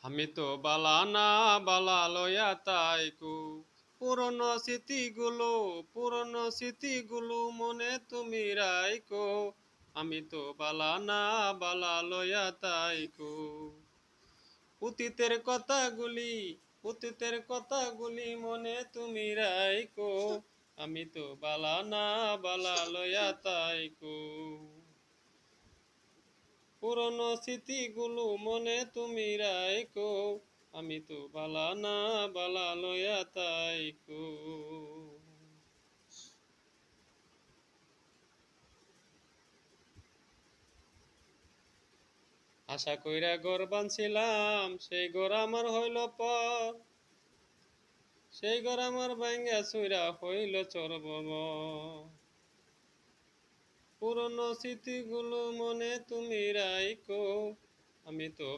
আমি তো বালা না বালা লয়া তাইকু পুরনো স্মৃতিগুলো মনে তুমি রাইকো। আমি তো বালা না বালা লয়া তাইকু অতীতের কথাগুলি মনে তুমি রাইকো। আমি তো বালা না বালা লয়া তাইকো পুরনো স্মৃতিগুলো মনে তুমি রাইকো। আমি তো বালা না বালা লয়া তাইকো। আশা কইরা ঘর বানছিলাম, সেই ঘর আমার হইল পর। সেই ঘর আমার ভাঙ্গা চুইরা হইল চরবর। পুরনো স্মৃতিগুলো মনে তুমি রাইকো। আমি তো